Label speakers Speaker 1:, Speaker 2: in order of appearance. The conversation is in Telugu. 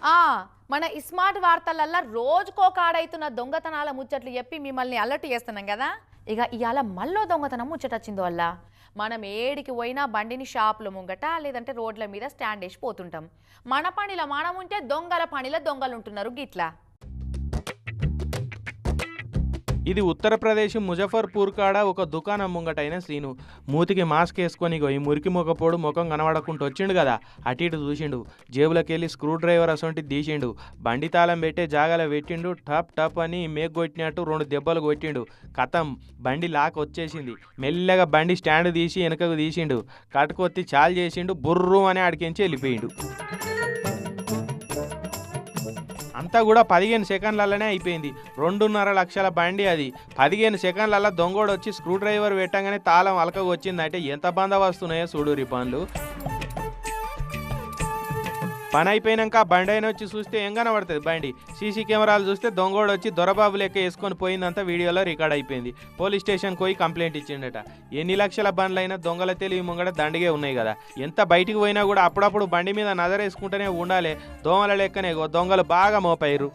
Speaker 1: ఆ మన స్మార్ట్ వార్తలల్లా రోజుకో కాడైతున్న దొంగతనాల ముచ్చట్లు చెప్పి మిమ్మల్ని అలర్ట్ చేస్తున్నాం కదా. ఇక ఇవాళ మళ్ళీ దొంగతనం ముచ్చట వచ్చిందో వల్ల మనం ఏడికి పోయినా బండిని షాపుల ముంగట లేదంటే రోడ్ల మీద స్టాండ్ వేసి పోతుంటాం. మన పనిలో మనం ఉంటే దొంగల పనిలో దొంగలు ఉంటున్నారు గిట్లా.
Speaker 2: ఇది ఉత్తరప్రదేశ్ ముజఫర్పూర్ కాడ ఒక దుకాణం ముంగటైన సీను. మూతికి మాస్క్ వేసుకొని ఈ మురికి మొక్కపోడు ముఖం కనబడకుండా వచ్చిండు కదా, అటు ఇటు చూసిండు. జేబులకెళ్ళి స్క్రూ డ్రైవర్ అసొంటి తీసిండు. బండి తాళం పెట్టే జాగాలో పెట్టిండు. టప్ టప్ అని మేక్ కొట్టినట్టు 2 దెబ్బలు కొట్టిండు. కథం బండి లాక్ వచ్చేసింది. మెల్లగా బండి స్టాండ్ తీసి వెనకకు తీసిండు. కట్టుకొత్తి చాలు చేసిండు. బుర్రు అని ఆడికించి వెళ్ళిపోయిండు. అంతా కూడా 15 సెకండ్లలోనే అయిపోయింది. 2.5 లక్షల బండి అది. 15 సెకండ్లలో దొంగోడు వచ్చి స్క్రూ డ్రైవర్ పెట్టగానే తాళం అలకగా వచ్చిందంటే ఎంత బందోబస్తున్నాయో చూడురి పనులు. పని అయిపోయినాక బండి అయినా వచ్చి చూస్తే ఏం కనబడుతుంది బండి. సీసీ కెమెరాలు చూస్తే దొంగోడు వచ్చి దొరబాబు లెక్క వేసుకొని పోయిందంతా వీడియోలో రికార్డ్ అయిపోయింది. పోలీస్ స్టేషన్కి పోయి కంప్లైంట్ ఇచ్చిండట. ఎన్ని లక్షల బండ్లైనా దొంగల తెలివి ముంగడ దండిగే ఉన్నాయి కదా. ఎంత బయటికి పోయినా కూడా అప్పుడప్పుడు బండి మీద నజరేసుకుంటూనే ఉండాలి. దోమల లెక్కనే దొంగలు బాగా మోపాయిరు.